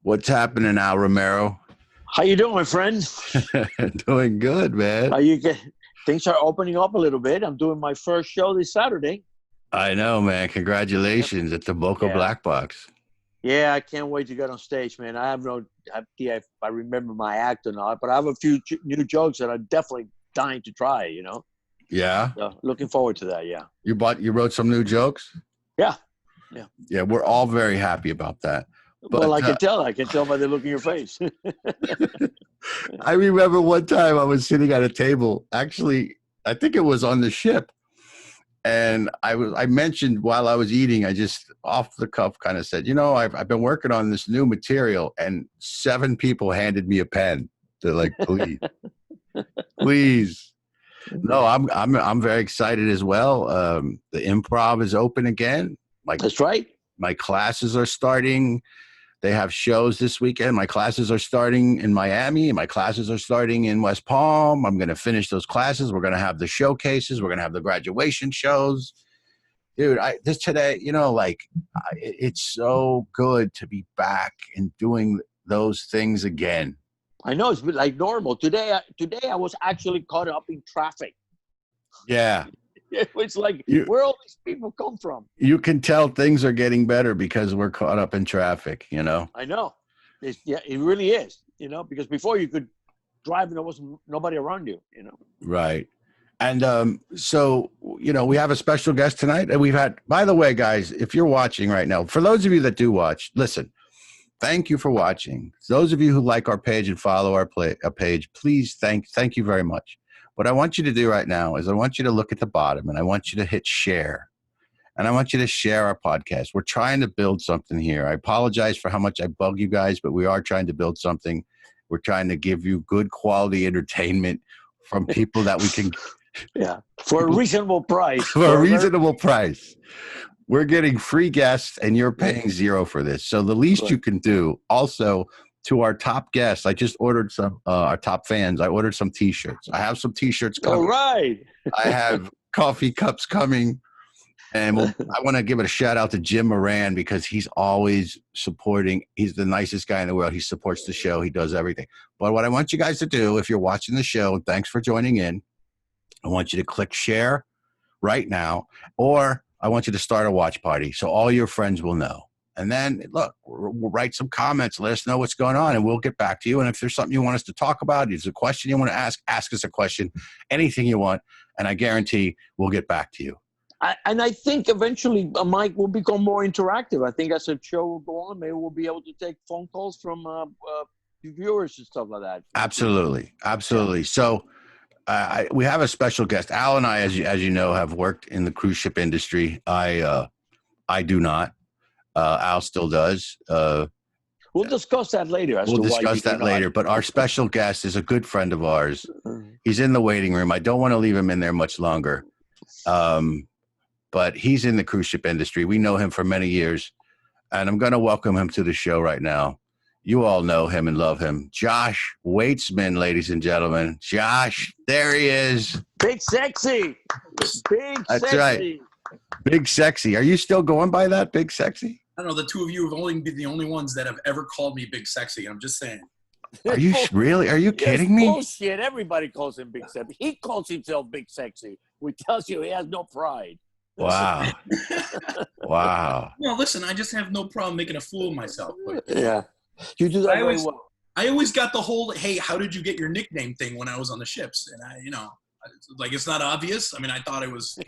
What's happening now, Romero? How you doing, my friend? Doing good, man. Things are opening up a little bit. I'm doing my first show this Saturday. I know, man. Congratulations at the Boca Black Box. Yeah, I can't wait to get on stage, man. I have no idea if I remember my act or not, but I have a few new jokes that I'm definitely dying to try, Yeah? So looking forward to that, yeah. You wrote some new jokes? Yeah. Yeah, we're all very happy about that. But, well, I can tell by the look in your face. I remember one time I was sitting at a table. Actually, I think it was on the ship. And I mentioned while I was eating, I just off the cuff kind of said, I've been working on this new material, and 7 people handed me a pen. They're like, please, please. No, I'm very excited as well. The improv is open again. That's right. My classes are starting. They have shows this weekend. My classes are starting in Miami, and my classes are starting in West Palm. I'm going to finish those classes. We're going to have the showcases. We're going to have the graduation shows. Dude, it's so good to be back and doing those things again. I know, it's like normal. Today I was actually caught up in traffic. Yeah. It's like, where all these people come from? You can tell things are getting better because we're caught up in traffic, I know. It really is, because before you could drive and there wasn't nobody around you, Right. And so, we have a special guest tonight. And we've had, by the way, guys, if you're watching right now, for those of you that do watch, listen, thank you for watching. Those of you who like our page and follow our page, please thank you very much. What I want you to do right now is I want you to look at the bottom, and I want you to hit share. And I want you to share our podcast. We're trying to build something here. I apologize for how much I bug you guys, but we are trying to build something. We're trying to give you good quality entertainment from people that we can. Yeah, for a reasonable price. For a reasonable price. We're getting free guests, and you're paying $0 for this. So the least you can do also – to our top guests, I just ordered some, our top fans, I ordered some T-shirts. I have some T-shirts coming. All right. I have coffee cups coming. And I want to give it a shout out to Jim Moran because he's always supporting. He's the nicest guy in the world. He supports the show. He does everything. But what I want you guys to do, if you're watching the show, and thanks for joining in, I want you to click share right now, or I want you to start a watch party so all your friends will know. And then, look, we'll write some comments. Let us know what's going on, and we'll get back to you. And if there's something you want us to talk about, there's a question you want to ask us a question, anything you want, and I guarantee we'll get back to you. And I think eventually Mike will become more interactive. I think as the show will go on, maybe we'll be able to take phone calls from viewers and stuff like that. Absolutely. Absolutely. So we have a special guest. Al and I, as you know, have worked in the cruise ship industry. I do not. Al still does. We'll discuss that later. We'll discuss that later. But our special guest is a good friend of ours. He's in the waiting room. I don't want to leave him in there much longer. But he's in the cruise ship industry. We know him for many years. And I'm going to welcome him to the show right now. You all know him and love him. Josh Waitzman, ladies and gentlemen. Josh, there he is. Big Sexy. That's Sexy. Right. Big Sexy. Are you still going by that, Big Sexy? I don't know. The two of you have only been the only ones that have ever called me Big Sexy. I'm just saying. Are you really? Are you kidding me? Bullshit. Everybody calls him Big Sexy. He calls himself Big Sexy, which tells you he has no pride. Wow. Wow. No, listen, I just have no problem making a fool of myself. But yeah. You do that very well. I always got the whole, hey, how did you get your nickname thing when I was on the ships? And it's not obvious. I mean, I thought it was.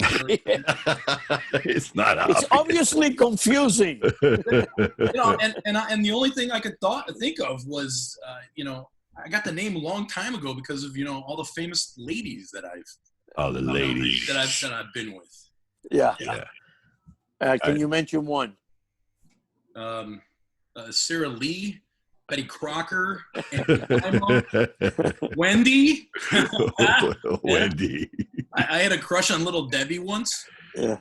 It's not obvious. It's obviously confusing. And the only thing I could think of was, I got the name a long time ago because of, all the famous ladies that I've been with. Yeah. Can you mention one? Sarah Lee. Betty Crocker, Wendy. Wendy. I had a crush on Little Debbie once. Yeah.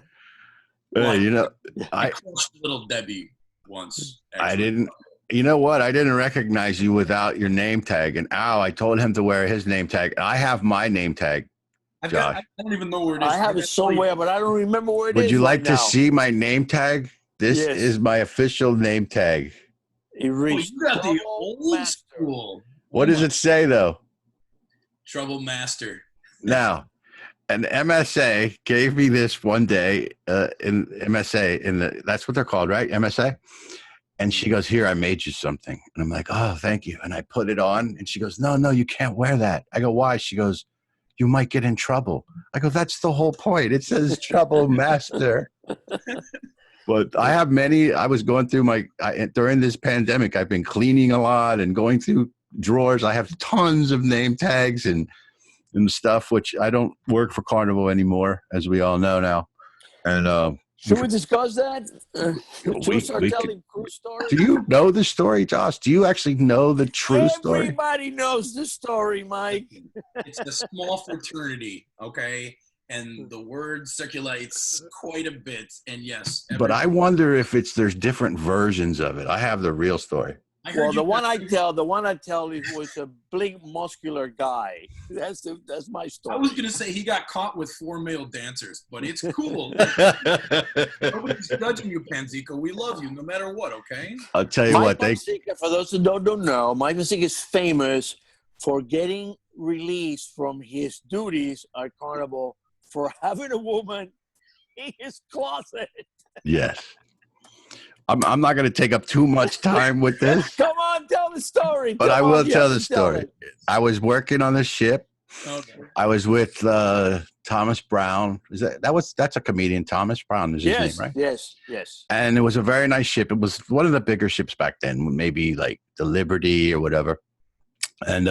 I crushed Little Debbie once. Actually. I didn't. You know what? I didn't recognize you without your name tag. And I told him to wear his name tag. I have my name tag. I don't even know where it is. I have it somewhere, but I don't remember where it is. Would you like to see my name tag? This is my official name tag. He reached you got the Trouble old Master. school. What does it say though? Trouble Master. Now, an MSA gave me this one day in MSA that's what they're called, right? MSA. And she goes, "Here, I made you something." And I'm like, "Oh, thank you." And I put it on, and she goes, "No, you can't wear that." I go, "Why?" She goes, "You might get in trouble." I go, "That's the whole point. It says Trouble Master." But I have many. I was going through during this pandemic, I've been cleaning a lot and going through drawers. I have tons of name tags and stuff, which I don't work for Carnival anymore, as we all know now. And should we discuss that? Should we start we telling cruise stories? do you know the story, Josh? Do you actually know the true story? Everybody knows the story, Mike. It's a small fraternity, okay? And the word circulates quite a bit. And yes. But I wonder if there's different versions of it. I have the real story. Well, the one I tell is was a big muscular guy. That's my story. I was gonna say he got caught with 4 male dancers, but it's cool. Nobody's judging you, Panzeca. We love you no matter what. Okay. I'll tell you Mike what. Panzeca, for those who don't know, Mike Panzeca is famous for getting released from his duties at Carnival for having a woman in his closet. Yes. I'm not going to take up too much time with this. Come on, tell the story. But I will tell the story. I was working on the ship. Okay. I was with Thomas Brown. That's a comedian. Thomas Brown is his name, right? Yes. And it was a very nice ship. It was one of the bigger ships back then, maybe like the Liberty or whatever. And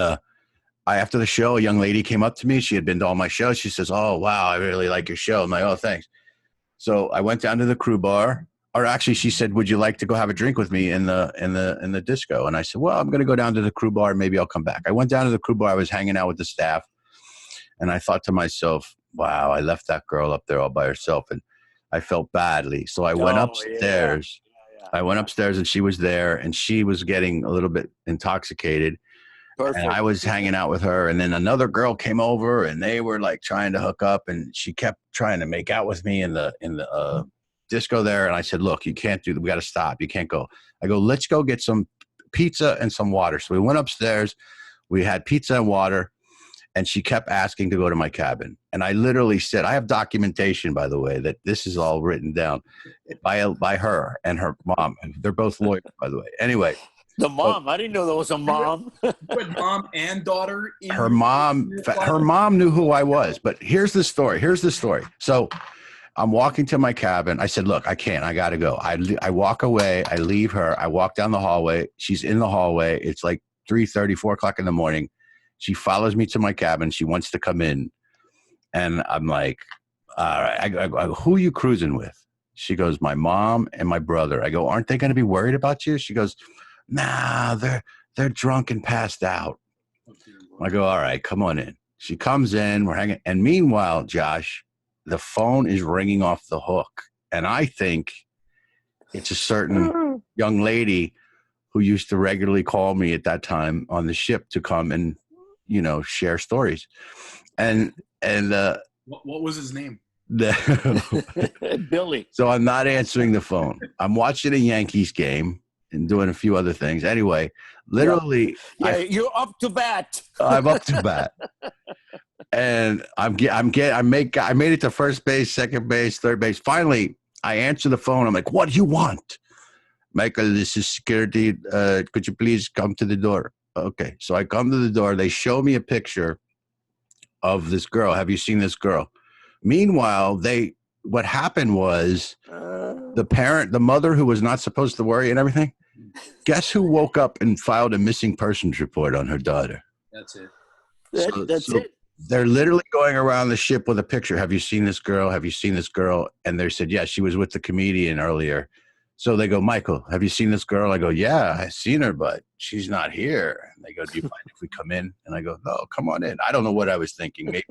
after the show, a young lady came up to me. She had been to all my shows. She says, "Oh, wow, I really like your show." I'm like, "Oh, thanks." So I went down to the crew bar. Or actually, she said, "Would you like to go have a drink with me in the disco?" And I said, "Well, I'm going to go down to the crew bar. Maybe I'll come back." I went down to the crew bar. I was hanging out with the staff, and I thought to myself, "Wow, I left that girl up there all by herself," and I felt badly. So I went upstairs. Yeah. I went upstairs, and she was there, and she was getting a little bit intoxicated. Perfect. And I was hanging out with her, and then another girl came over, and they were like trying to hook up, and she kept trying to make out with me in the disco there. And I said, "Look, you can't do that. We got to stop. You can't go." I go, "Let's go get some pizza and some water." So we went upstairs. We had pizza and water, and she kept asking to go to my cabin. And I literally said, I have documentation, by the way, that this is all written down by her and her mom. They're both lawyers, by the way. Anyway. The mom. I didn't know there was a mom. But mom and daughter. Her mom knew who I was. But here's the story. So I'm walking to my cabin. I said, "Look, I can't. I got to go." I walk away. I leave her. I walk down the hallway. She's in the hallway. It's like 3:30, 4 o'clock in the morning. She follows me to my cabin. She wants to come in. And I'm like, "All right, I go, who are you cruising with?" She goes, "My mom and my brother." I go, "Aren't they going to be worried about you?" She goes, "Nah, they're drunk and passed out." I go, "All right, come on in." She comes in. We're hanging. And meanwhile, Josh, the phone is ringing off the hook. And I think it's a certain young lady who used to regularly call me at that time on the ship to come and, share stories. And what was his name? Billy. So I'm not answering the phone. I'm watching a Yankees game and doing a few other things. Anyway, literally. Yeah, you're up to bat. I'm up to bat. And I made it to first base, second base, third base. Finally, I answer the phone. I'm like, "What do you want?" "Michael, this is security. Could you please come to the door?" Okay. So I come to the door. They show me a picture of this girl. "Have you seen this girl?" Meanwhile, what happened was the mother who was not supposed to worry and everything, guess who woke up and filed a missing persons report on her daughter? That's it. That's it. They're literally going around the ship with a picture. "Have you seen this girl? Have you seen this girl?" And they said, "Yeah, she was with the comedian earlier." So they go, "Michael, have you seen this girl?" I go, "Yeah, I've seen her, but she's not here." And they go, "Do you mind if we come in?" And I go, "No, come on in." I don't know what I was thinking. Maybe.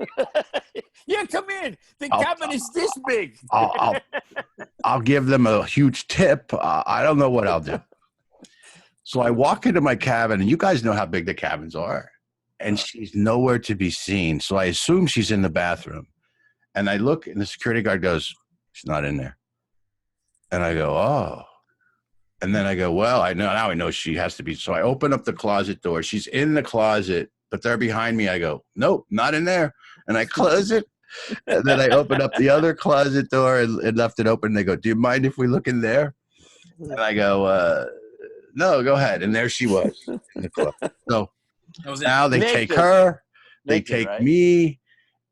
Yeah, come in. The cabin is this big. I'll give them a huge tip. I don't know what I'll do. So I walk into my cabin, and you guys know how big the cabins are. And she's nowhere to be seen. So I assume she's in the bathroom. And I look, and the security guard goes, "She's not in there." And I go, "Oh." And then I go, well, I know now I know she has to be. So I open up the closet door. She's in the closet, but they're behind me. I go, nope, not in there. And I close it. And then I open up the other closet door and left it open. They go, do you mind if we look in there? And I go, no, go ahead. And there she was in the closet. So now they take her, they take me,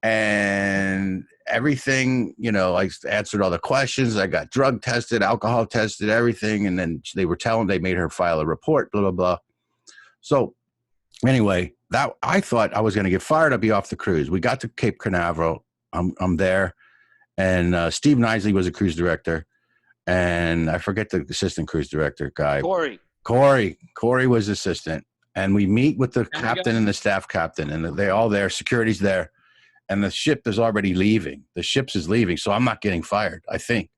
and everything, you know, I answered all the questions. I got drug tested, alcohol tested, everything. And then they made her file a report, blah, blah, blah. So anyway, that I thought I was going to get fired. I'd be off the cruise. We got to Cape Canaveral. I'm there. And Steve Nisley was a cruise director. And I forget the assistant cruise director guy. Corey was assistant. And we meet with the captain and the staff captain. And they're all there. Security's there. And the ship is already leaving. The ship is leaving. So I'm not getting fired, I think.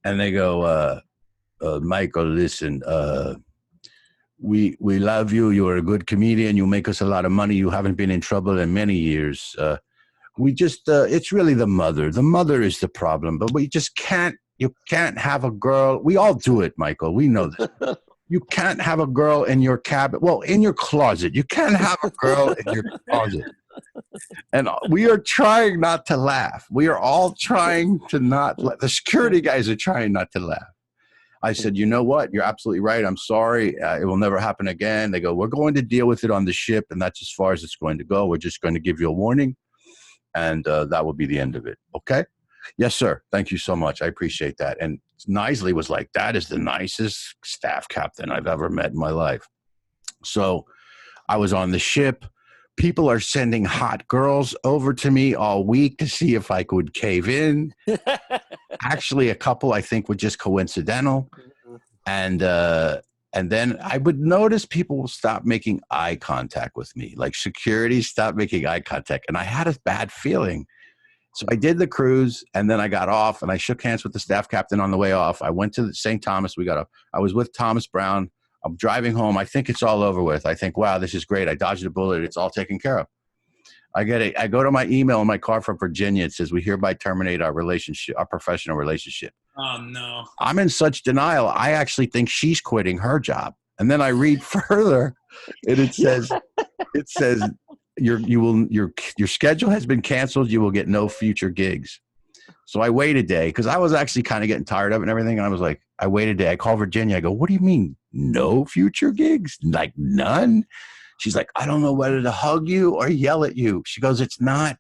And they go, Michael, listen, we love you. You're a good comedian. You make us a lot of money. You haven't been in trouble in many years. We just, it's really the mother. The mother is the problem. But we just you can't have a girl. We all do it, Michael. We know this. You can't have a girl in your cabin. Well, in your closet. You can't have a girl in your closet. And we are trying not to laugh. We are all trying to not. The security guys are trying not to laugh. I said, you know what? You're absolutely right. I'm sorry. It will never happen again. They go, we're going to deal with it on the ship, and that's as far as it's going to go. We're just going to give you a warning, and that will be the end of it. Okay? Yes, sir. Thank you so much. I appreciate that. And Nisley was like, that is the nicest staff captain I've ever met in my life. So I was on the ship. People are sending hot girls over to me all week to see if I could cave in. Actually, a couple I think were just coincidental. And then I would notice people will stop making eye contact with me. Like security stopped making eye contact. And I had a bad feeling. So I did the cruise, and then I got off, and I shook hands with the staff captain on the way off. I went to St. Thomas. I was with Thomas Brown. I'm driving home. I think it's all over with. I think, wow, this is great. I dodged a bullet. It's all taken care of. I go to my email in my car from Virginia. It says, we hereby terminate our relationship, our professional relationship. Oh, no. I'm in such denial. I actually think she's quitting her job. And then I read further, and it says, your schedule has been canceled. You will get no future gigs. So I wait a day because I was actually kind of getting tired of it and everything. And I was like, I wait a day. I call Virginia. I go, what do you mean no future gigs? Like none? She's like, I don't know whether to hug you or yell at you. She goes, it's not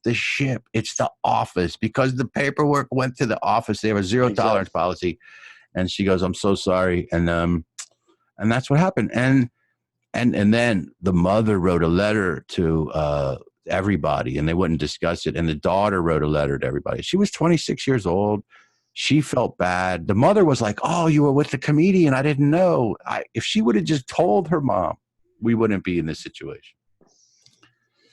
the ship. It's the office, because the paperwork went to the office. They have a zero tolerance policy. And she goes, I'm so sorry. And that's what happened. And then the mother wrote a letter to everybody, and they wouldn't discuss it. And the daughter wrote a letter to everybody. She was 26 years old. She felt bad. The mother was like, oh, you were with the comedian. I didn't know. If she would have just told her mom, we wouldn't be in this situation.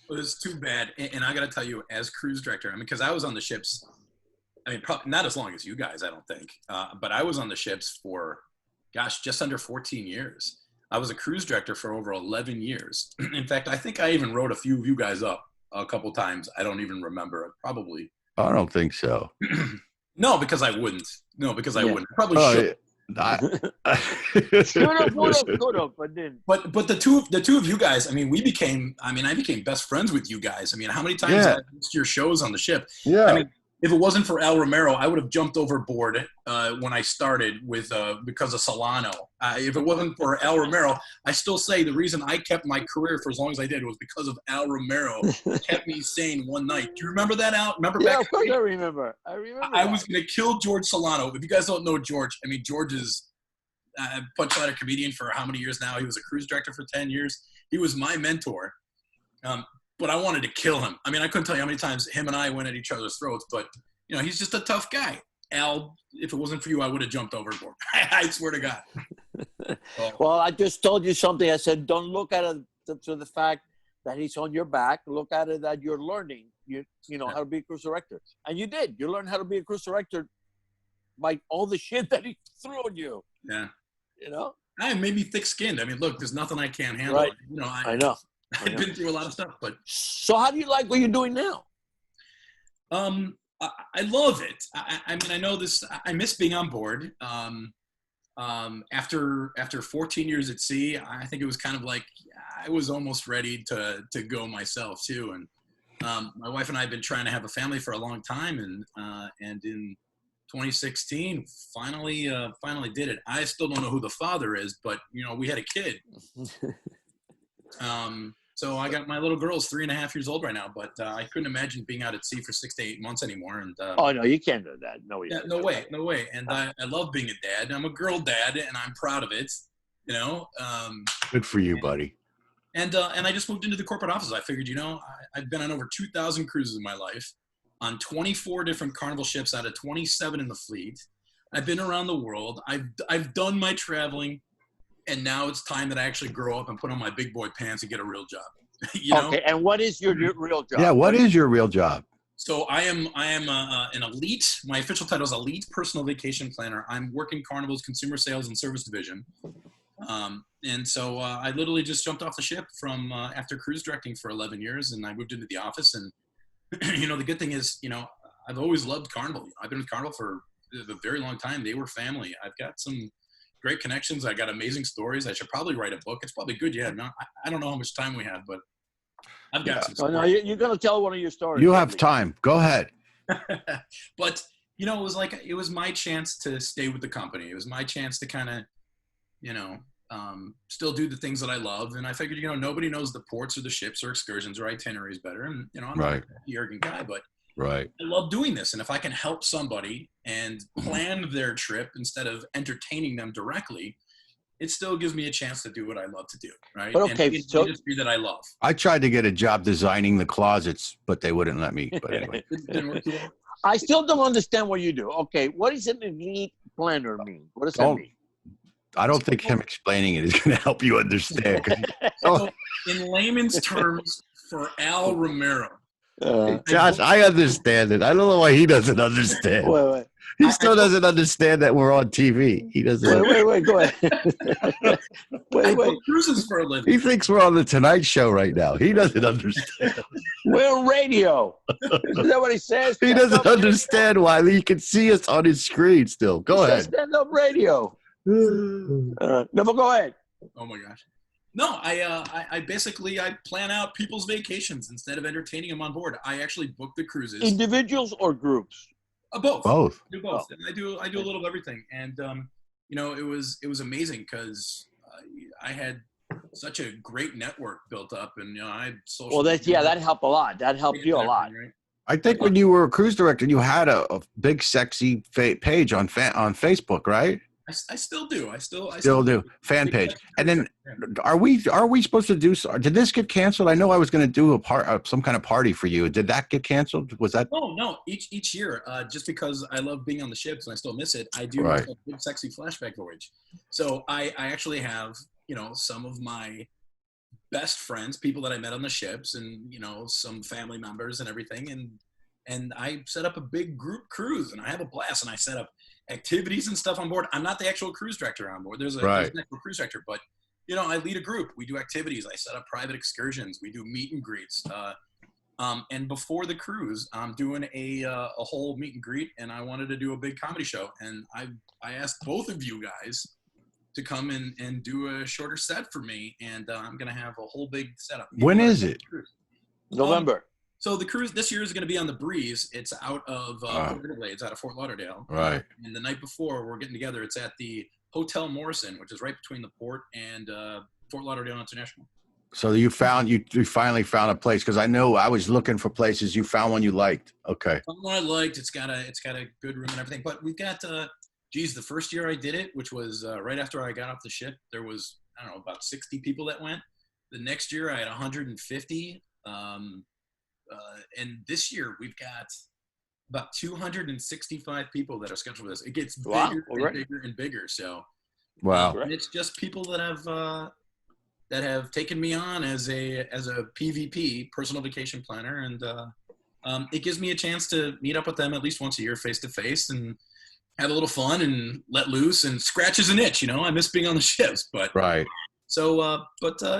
Well, it's too bad. And I got to tell you, as cruise director, I mean, because I was on the ships, I mean, probably not as long as you guys, I don't think. But I was on the ships for, just under 14 years. I was a cruise director for over 11 years. In fact, I think I even wrote a few of you guys up a couple times. I don't even remember it, probably. I don't think so. No, because I wouldn't. I probably should. But the two of you guys, I mean, I became best friends with you guys. I mean, how many times I missed your shows on the ship? Yeah. I mean, if it wasn't for Al Romero, I would have jumped overboard when I started because of Solano. If it wasn't for Al Romero, I still say the reason I kept my career for as long as I did was because of Al Romero. Kept me sane one night. Do you remember that, Al? Remember back? Yeah, of course I remember. I was going to kill George Solano. If you guys don't know George, I mean, George is a punchline comedian for how many years now? He was a cruise director for 10 years. He was my mentor. But I wanted to kill him. I mean, I couldn't tell you how many times him and I went at each other's throats, but, you know, he's just a tough guy. Al, if it wasn't for you, I would have jumped overboard. I swear to God. Well, I just told you something. I said, don't look at it to the fact that he's on your back. Look at it that you're learning, you know, how to be a cruise director. And you did. You learned how to be a cruise director by all the shit that he threw on you. Yeah. You know? I made me thick-skinned. I mean, look, there's nothing I can't handle. Right. You know, I know. I've been through a lot of stuff, but. So how do you like what you're doing now? I love it. I mean, I know this. I miss being on board. after 14 years at sea, I think it was kind of like I was almost ready to go myself too. And my wife and I have been trying to have a family for a long time, and in 2016, finally did it. I still don't know who the father is, but we had a kid. So I got my little girl's 3.5 years old right now, but I couldn't imagine being out at sea for 6 to 8 months anymore. And oh no, you can't do that. No, yeah, no way. And I love being a dad. I'm a girl dad, and I'm proud of it. Good for you, buddy. And I just moved into the corporate office. I figured, I've been on over 2,000 cruises in my life, on 24 different Carnival ships out of 27 in the fleet. I've been around the world. I've done my traveling. And now it's time that I actually grow up and put on my big boy pants and get a real job. Okay, and what is your real job? Yeah, what is your real job? So I am an elite. My official title is elite personal vacation planner. I'm working Carnival's consumer sales and service division. And so I literally just jumped off the ship from after cruise directing for 11 years, and I moved into the office. And the good thing is, I've always loved Carnival. I've been with Carnival for a very long time. They were family. I've got some great connections. I got amazing stories. I should probably write a book. It's probably good. Yeah. No, I don't know how much time we have, but I've got some stories. No, you're going to tell one of your stories. You have time. Go ahead. But, it was my chance to stay with the company. It was my chance to kind of, still do the things that I love. And I figured, nobody knows the ports or the ships or excursions or itineraries better. And, I'm not a arrogant guy, but I love doing this. And if I can help somebody and plan their trip instead of entertaining them directly, it still gives me a chance to do what I love to do. Right. But okay, and it's an industry that I love. I tried to get a job designing the closets, but they wouldn't let me. But anyway. Didn't work too well. I still don't understand what you do. Okay. What does an elite planner mean? What does that mean? I don't think him explaining it is going to help you understand. So in layman's terms, for Al Romero, Josh, I understand it. I don't know why he doesn't understand. Wait. He still doesn't understand that we're on TV. He doesn't. Wait. Go ahead. I book cruises for a living. He thinks we're on the Tonight Show right now. He doesn't understand. We're on radio. Is that what he says? He doesn't understand why he can see us on his screen still. Go ahead. Stand-up radio. No, but go ahead. Oh my gosh. No, I basically plan out people's vacations instead of entertaining them on board. I actually book the cruises. Individuals or groups? Both. Both. I do both. And I do a little of everything. And it was amazing because I had such a great network built up, and I had social. Well, that helped a lot. That helped you a lot. Right? I think when you were a cruise director, you had a big sexy page on Facebook, right? I still do. I still do fan page. And then are we supposed to do? Did this get canceled? I know I was going to do some kind of party for you. Did that get canceled? Was that? No. Each year, just because I love being on the ships and I still miss it, I do a big sexy flashback voyage. So I actually have some of my best friends, people that I met on the ships, and some family members and everything, and I set up a big group cruise, and I have a blast, and I set up activities and stuff on board. I'm not the actual cruise director on board. There's an actual cruise director, but I lead a group. We do activities. I set up private excursions. We do meet and greets. And before the cruise, I'm doing a whole meet and greet, and I wanted to do a big comedy show. And I asked both of you guys to come in and do a shorter set for me, and I'm gonna have a whole big setup. When is it? November. So the cruise this year is going to be on the Breeze. It's out of it's out of Fort Lauderdale. Right. And the night before, we're getting together. It's at the Hotel Morrison, which is right between the port and Fort Lauderdale International. So you finally found a place, because I know I was looking for places. You found one you liked. Okay. Found one I liked. It's got a good room and everything. But we've got the first year I did it, which was right after I got off the ship, there was about 60 people that went. The next year I had 150. And this year we've got about 265 people that are scheduled for this. It gets bigger and bigger and bigger. So, and it's just people that have taken me on as a PVP, personal vacation planner, and it gives me a chance to meet up with them at least once a year, face to face, and have a little fun and let loose and scratches an itch. I miss being on the ships, but So,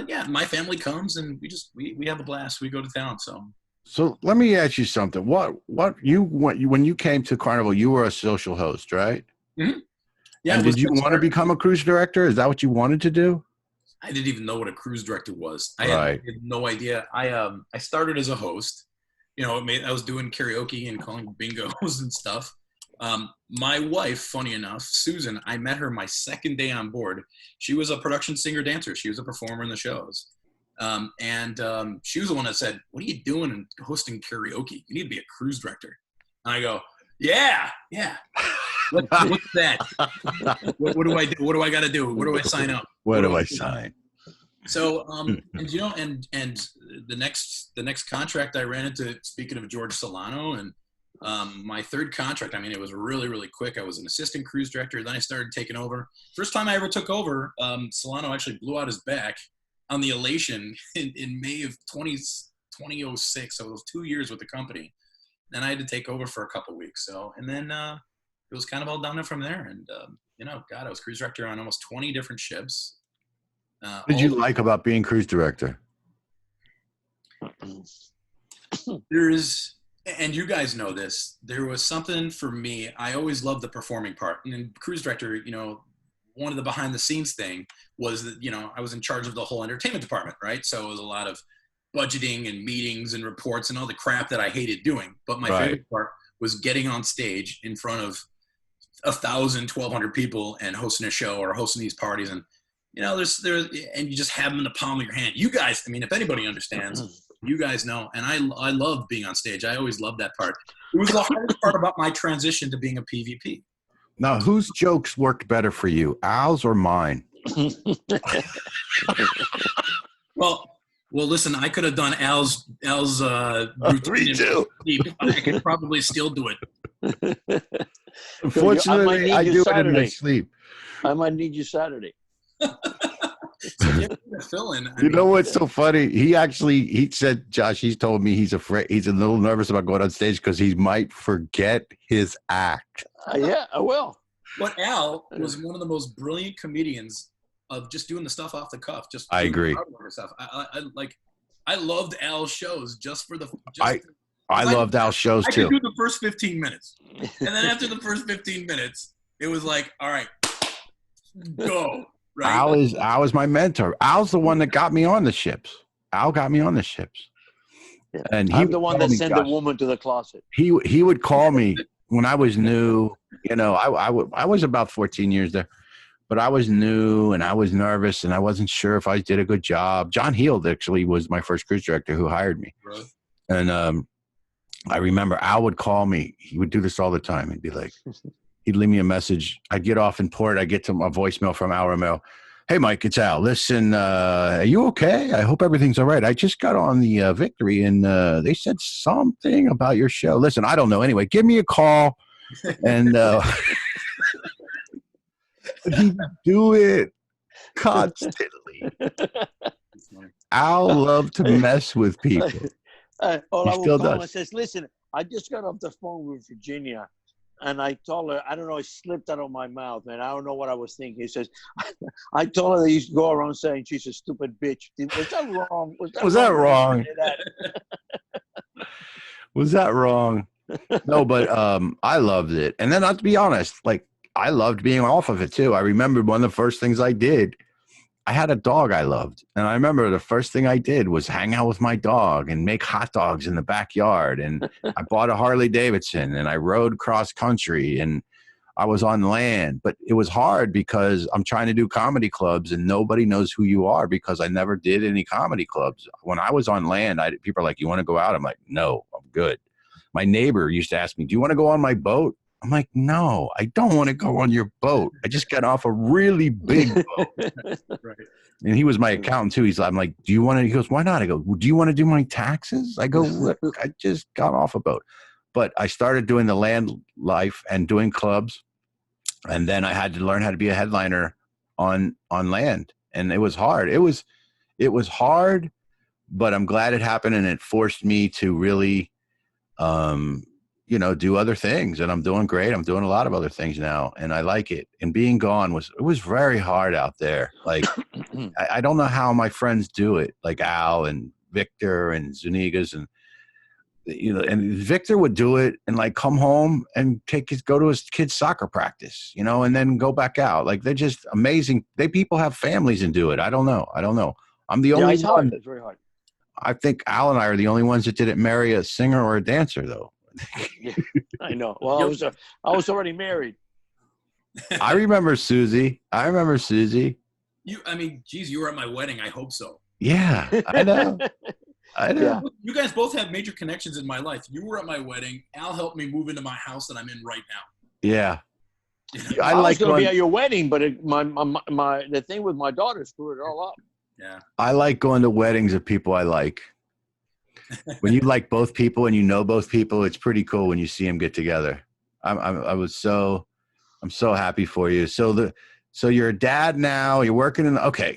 yeah, my family comes and we have a blast. We go to town. So let me ask you something. When you came to Carnival, you were a social host, right? Mm-hmm. Yeah. And did you want to become a cruise director? Is that what you wanted to do? I didn't even know what a cruise director was. I Right. had no idea. I started as a host. I was doing karaoke and calling bingos and stuff. My wife, funny enough, Susan, I met her my second day on board. She was a production singer dancer. She was a performer in the shows. She was the one that said, "What are you doing and hosting karaoke? You need to be a cruise director." And I go, yeah. What's that? What do I do? What do I got to do? Where do I sign up? Where do I sign? So, and the next contract I ran into, speaking of George Solano, and my third contract, I mean, it was really, really quick. I was an assistant cruise director. Then I started taking over. First time I ever took over, Solano actually blew out his back on the Elation in May of 2006. So it was 2 years with the company. Then I had to take over for a couple of weeks. So, and then it was kind of all downhill from there. And, God, I was cruise director on almost 20 different ships. What did you like about being cruise director? And you guys know this, there was something for me. I always loved the performing part. And then cruise director, one of the behind the scenes thing was that, I was in charge of the whole entertainment department, right? So it was a lot of budgeting and meetings and reports and all the crap that I hated doing. But my favorite part was getting on stage in front of 1,000, 1,200 people and hosting a show or hosting these parties. And, and you just have them in the palm of your hand. You guys, I mean, if anybody understands, you guys know. And I love being on stage. I always loved that part. It was the hardest part about my transition to being a PVP. Now, whose jokes worked better for you, Al's or mine? Well, listen, I could have done Al's routine. Me too. I could probably still do it. Unfortunately, I do it in my sleep. I might need you Saturday. You know what's so funny? He said, Josh, he's told me he's afraid. He's a little nervous about going on stage because he might forget his act. Yeah, I will. But Al was one of the most brilliant comedians of just doing the stuff off the cuff. I agree. Stuff. I loved Al's shows just for the. I loved Al's shows too. I could do the first 15 minutes, and then after the first 15 minutes, it was like, all right, go. Right? Al is my mentor. Al's the one that got me on the ships. Al got me on the ships. Yeah. And I'm the one that sent the woman to the closet. He would call me when I was new. I was about 14 years there, but I was new and I was nervous and I wasn't sure if I did a good job. John Heald actually was my first cruise director who hired me. Really? And I remember Al would call me. He would do this all the time. He'd be like, he'd leave me a message. I'd get off in port. I'd get to my voicemail from Al Romero. Hey, Mike, it's Al. Listen, are you okay? I hope everything's all right. I just got on the Victory, and they said something about your show. Listen, I don't know. Anyway, give me a call. And he'd do it constantly. Al loved to mess with people. All I will call and says, listen, I just got off the phone with Virginia. And I told her, I don't know, it slipped out of my mouth, man. I don't know what I was thinking. He says, I told her they used to go around saying she's a stupid bitch. Was that wrong? Was that wrong? Was that wrong? No, but I loved it. And then, to be honest, I loved being off of it too. I remember one of the first things I did, I had a dog I loved. And I remember the first thing I did was hang out with my dog and make hot dogs in the backyard. And I bought a Harley Davidson and I rode cross country and I was on land. But it was hard because I'm trying to do comedy clubs and nobody knows who you are because I never did any comedy clubs. When I was on land, people are like, you want to go out? I'm like, no, I'm good. My neighbor used to ask me, do you want to go on my boat? I'm like, no, I don't want to go on your boat. I just got off a really big boat. Right. And he was my accountant too. I'm like, do you want to, he goes, why not? I go, well, do you want to do my taxes? I go, look, I just got off a boat. But I started doing the land life and doing clubs. And then I had to learn how to be a headliner on land. And it was hard. It was hard, but I'm glad it happened. And it forced me to really, do other things, and I'm doing great. I'm doing a lot of other things now, and I like it. And being gone was very hard out there. Like, I don't know how my friends do it, like Al and Victor and Zunigas, and and Victor would do it and like come home and go to his kid's soccer practice, and then go back out. Like they're just amazing. People have families and do it. I don't know. I'm the only it's one. hard. It's very hard. I think Al and I are the only ones that didn't marry a singer or a dancer, though. Yeah, I know. Well, I was already married. I remember Susie. Geez, you were at my wedding. I hope so. Yeah, I know. Yeah. You guys both have major connections in my life. You were at my wedding. Al helped me move into my house that I'm in right now. Yeah. I was going to be at your wedding, but the thing with my daughter screwed it all up. Yeah. I like going to weddings of people I like. When you like both people and you know both people, it's pretty cool when you see them get together. I'm so happy for you. So you're a dad now. You're working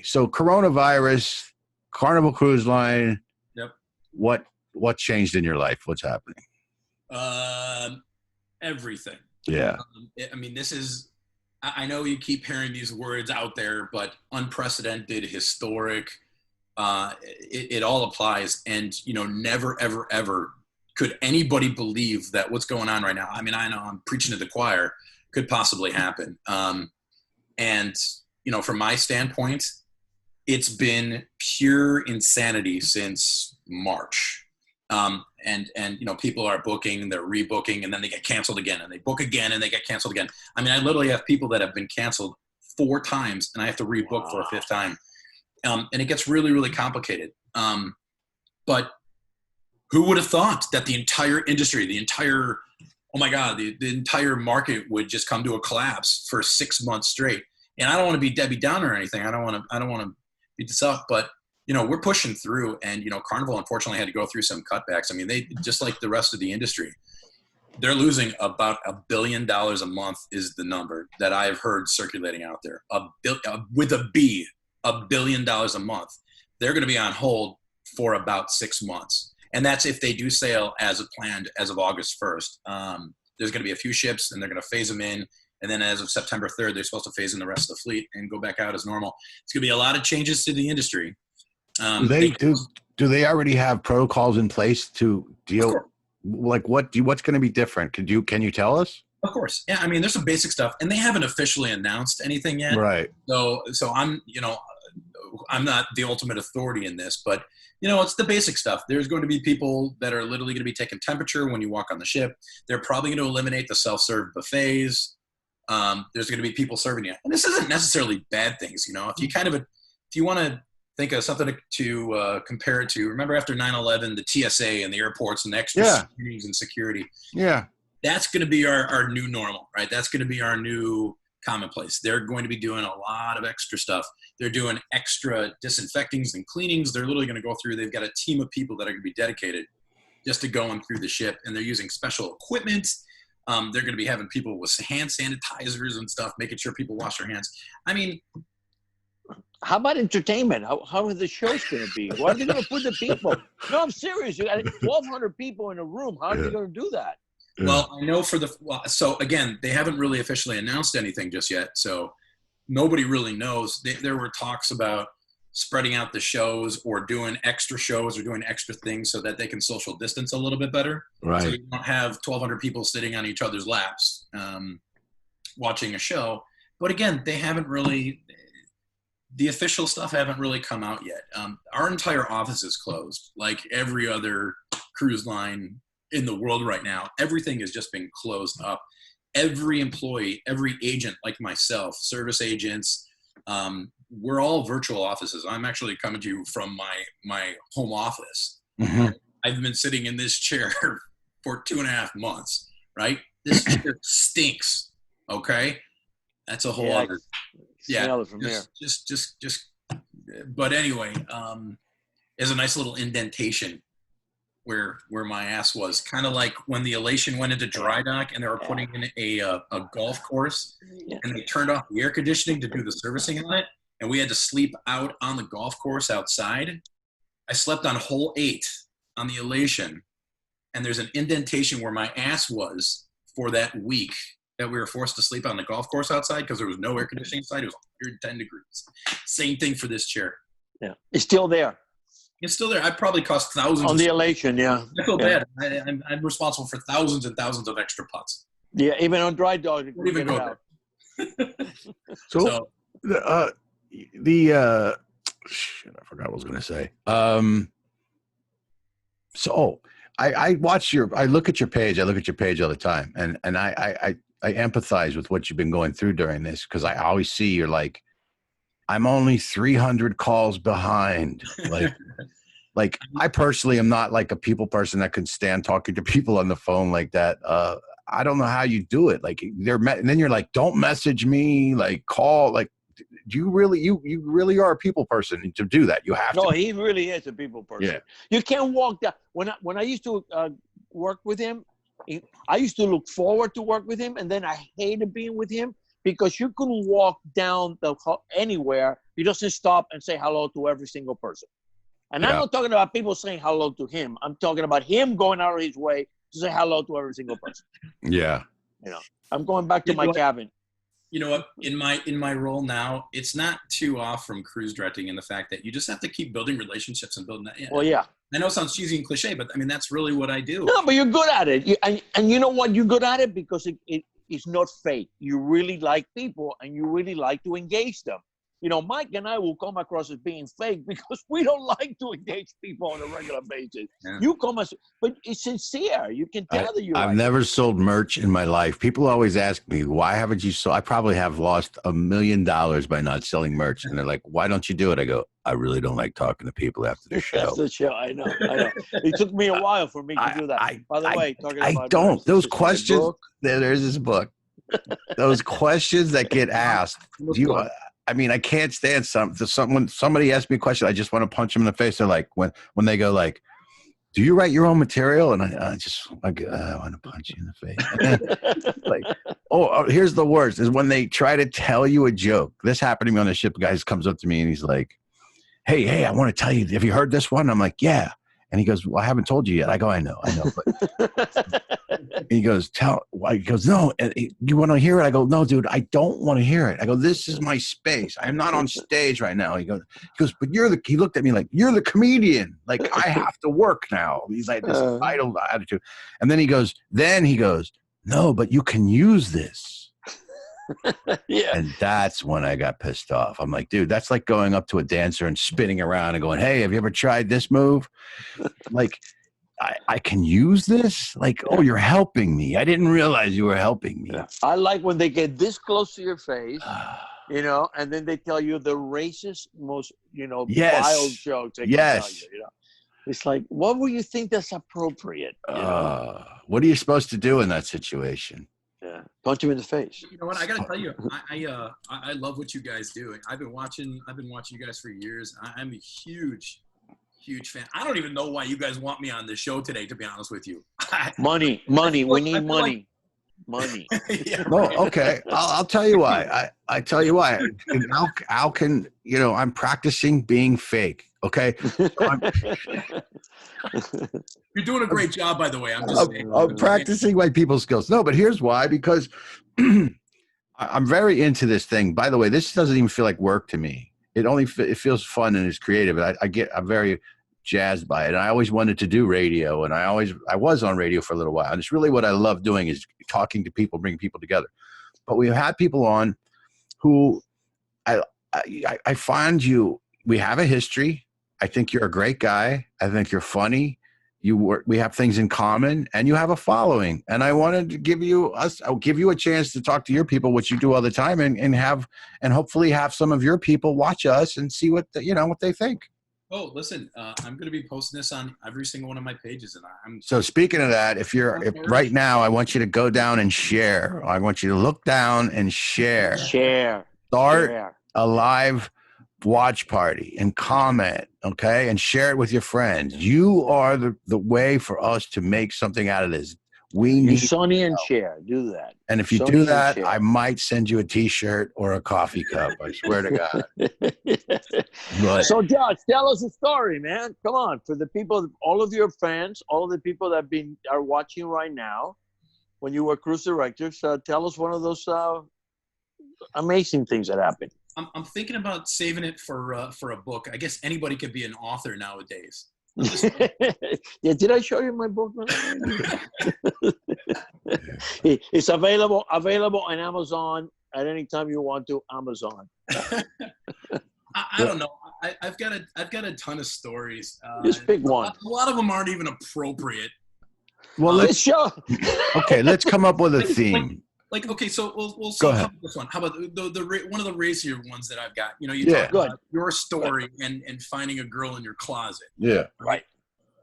so coronavirus, Carnival Cruise Line. Yep. What changed in your life? What's happening? Everything. Yeah. This is. I know you keep hearing these words out there, but unprecedented, historic. It all applies, and never, ever, ever could anybody believe that what's going on right now. I know I'm preaching to the choir, could possibly happen. And from my standpoint, it's been pure insanity since March. And people are booking, they're rebooking, and then they get canceled again, and they book again, and they get canceled again. I literally have people that have been canceled 4 times, and I have to rebook for a 5th time. And it gets really, really complicated. But who would have thought that the entire industry, the entire market would just come to a collapse for 6 months straight? And I don't want to be Debbie Downer or anything. I don't want to beat this up, but we're pushing through, and Carnival unfortunately had to go through some cutbacks. They just like the rest of the industry, they're losing about $1 billion a month is the number that I've heard circulating out there. With a B. $1 billion a month. They're going to be on hold for about 6 months. And that's if they do sail as planned as of August 1st. There's going to be a few ships, and they're going to phase them in. And then as of September 3rd, they're supposed to phase in the rest of the fleet and go back out as normal. It's going to be a lot of changes to the industry. Do they already have protocols in place to deal? Like what's going to be different? Can you tell us? Of course. Yeah. There's some basic stuff, and they haven't officially announced anything yet. Right. So I'm not the ultimate authority in this, but it's the basic stuff. There's going to be people that are literally going to be taking temperature when you walk on the ship. They're probably going to eliminate the self-serve buffets. There's going to be people serving you, and this isn't necessarily bad things. If you want to think of something to compare it to, remember after 9/11, the TSA and the airports and the extra screenings and security. Yeah. That's going to be our new normal, right? That's going to be our new commonplace. They're going to be doing a lot of extra stuff. They're doing extra disinfectings and cleanings. They're literally going to go through. They've got a team of people that are going to be dedicated just to going through the ship, and they're using special equipment. They're going to be having people with hand sanitizers and stuff, making sure people wash their hands. How about entertainment? How are the shows going to be? Where are they going to put the people? No, I'm serious. You got 1,200 people in a room. How are they going to do that? Well, I know so again, they haven't really officially announced anything just yet. So nobody really knows. There were talks about spreading out the shows or doing extra shows or doing extra things so that they can social distance a little bit better. Right. So you don't have 1,200 people sitting on each other's laps watching a show. But again, they haven't really – the official stuff haven't really come out yet. Our entire office is closed, like every other cruise line in the world right now. Everything has just been closed up. Every employee, every agent like myself, service agents, we're all virtual offices. I'm actually coming to you from my home office. Mm-hmm. I've been sitting in this chair for 2.5 months, right? This chair stinks, okay? That's a whole other – smell it from there. But anyway, there's a nice little indentation where my ass was, kind of like when the Elation went into dry dock and they were putting in a golf course, and they turned off the air conditioning to do the servicing on it, and we had to sleep out on the golf course outside. I slept on hole 8 on the Elation, and there's an indentation where my ass was for that week that we were forced to sleep on the golf course outside because there was no air conditioning inside. It was 110 degrees. Same thing for this chair. Yeah, it's still there. It's still there. I probably cost thousands. On the elation, yeah. I feel Yeah. bad. I'm responsible for thousands and thousands of extra putts. Yeah, even on dry dog, you Won't even can go get it there. out. So shit, I forgot what I was going to say. So I look at your page. I look at your page all the time, and I empathize with what you've been going through during this, because I always see you're like, I'm only 300 calls behind. Like I personally am not like a people person that could stand talking to people on the phone like that. I don't know how you do it. Like and then you're like, don't message me, like call, like, do you really, you really are a people person to do that. You have to. No, he really is a people person. Yeah. You can't walk down. When I used to work with him, I used to look forward to work with him, and then I hated being with him because you couldn't walk down anywhere. He doesn't stop and say hello to every single person. And I'm not talking about people saying hello to him. I'm talking about him going out of his way to say hello to every single person. Yeah. You know, I'm going back to my cabin. You know what? In my role now, it's not too off from cruise directing in the fact that you just have to keep building relationships and building that. Yeah. Well, yeah. I know it sounds cheesy and cliche, but I mean, that's really what I do. No, but you're good at it. And you know what? You're good at it because it's not fake. You really like people and you really like to engage them. You know, Mike and I will come across as being fake because we don't like to engage people on a regular basis. Yeah. You come as, but it's sincere. You can tell that you. I've never sold merch in my life. People always ask me, why haven't you sold? I probably have lost $1 million by not selling merch. And they're like, why don't you do it? I go, I really don't like talking to people after the show. After the show, I know. It took me a while for me to do that. By the way, talking about I don't. Those questions, there's this book. Those questions that get asked. I mean, I can't stand somebody asked me a question. I just want to punch them in the face. They're like, when they go like, do you write your own material? And I want to punch you in the face. Like, here's the worst is when they try to tell you a joke. This happened to me on the ship. A guy comes up to me and he's like, hey, I want to tell you, have you heard this one? I'm like, yeah. And he goes, well, I haven't told you yet. I go, I know. But he goes, no, you want to hear it? I go, no, dude, I don't want to hear it. I go, this is my space. I'm not on stage right now. He goes, but he looked at me like, you're the comedian. Like, I have to work now. He's like this idle attitude. And then he goes, no, but you can use this. Yeah. And that's when I got pissed off. I'm like, dude, that's like going up to a dancer and spinning around and going, hey, have you ever tried this move? Like, I can use this? Like, oh, you're helping me. I didn't realize you were helping me. Yeah. I like when they get this close to your face, you know, and then they tell you the racist, most, vile jokes they can tell you, you know. It's like, what would you think that's appropriate? What are you supposed to do in that situation? Yeah, punch him in the face. You know what? I got to tell you, I love what you guys do. I've been watching you guys for years. I'm a huge fan. I don't even know why you guys want me on the show today, to be honest with you. Money. We need money. Money. Yeah, no, okay. I'll tell you why. I tell you why. Al can, I'm practicing being fake. Okay. You're doing a great job, by the way. I'm practicing my people skills. No, but here's why, because I'm very into this thing. By the way, this doesn't even feel like work to me. It feels fun and it's creative. And I'm very jazzed by it. And I always wanted to do radio, and I was on radio for a little while. And it's really what I love doing is talking to people, bringing people together. But we've had people on who I find we have a history. I think you're a great guy. I think you're funny. We have things in common, and you have a following. And I wanted to I'll give you a chance to talk to your people, which you do all the time, and hopefully have some of your people watch us and see what they think. Oh, listen, I'm going to be posting this on every single one of my pages, and So speaking of that, if right now, I want you to go down and share. I want you to look down and share. Start a live watch party and comment, okay, and share it with your friends. You are the way for us to make something out of this. We need Sonny and share. Do that. And if you do that, I might send you a T-shirt or a coffee cup. I swear to God. So, Josh, tell us a story, man. Come on, for the people, all of your fans, all of the people that are watching right now. When you were cruise director, tell us one of those amazing things that happened. I'm thinking about saving it for a book. I guess anybody could be an author nowadays. Yeah, did I show you my book? It's available on Amazon at any time you want to. Amazon. I don't know. I've got a ton of stories. Just pick one. A lot of them aren't even appropriate. Well, Let's show. Okay, let's come up with a theme. Like okay, so we'll Go ahead. this one. How about the one of the racier ones that I've got? You know, you Yeah. talk about your story and finding a girl in your closet. Yeah. Right.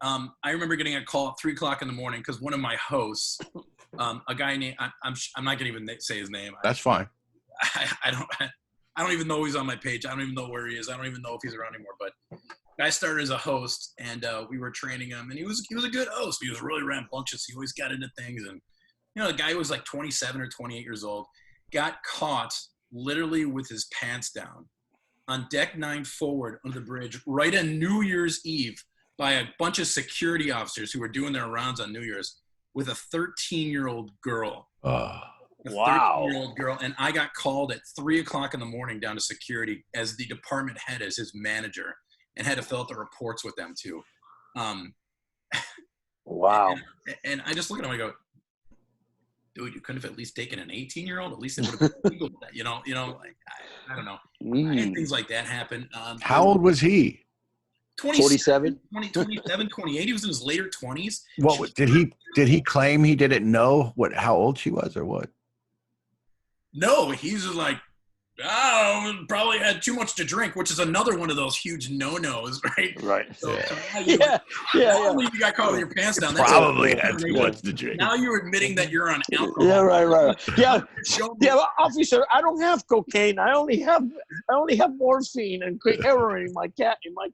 I remember getting a call at 3:00 in the morning because one of my hosts, a guy named I'm not gonna even say his name. That's fine. I don't even know he's on my page. I don't even know where he is. I don't even know if he's around anymore. But guy started as a host, and we were training him, and he was a good host. He was really rambunctious. He always got into things, and you know, the guy was like 27 or 28 years old, got caught literally with his pants down on deck 9 forward on the bridge right on New Year's Eve by a bunch of security officers who were doing their rounds on New Year's with a 13-year-old girl. Oh. Wow. 13-year-old girl. And I got called at 3:00 in the morning down to security as the department head, as his manager, and had to fill out the reports with them too. Wow. And I just look at him, I go, dude, you couldn't have at least taken an 18-year-old? At least it would have been legal. You know, like, I don't know. I had things like that happen. How old was he? 47? 27, 28. He was in his later 20s. What did he claim he didn't know how old she was or what? No, he's just like, probably had too much to drink, which is another one of those huge no-nos, right? Right. So Yeah. you got caught with your pants down. That's Probably had too much to drink. Now you're admitting that you're on alcohol. Yeah, right. Yeah, Show me. yeah, officer, I don't have cocaine. I only have morphine and heroin in my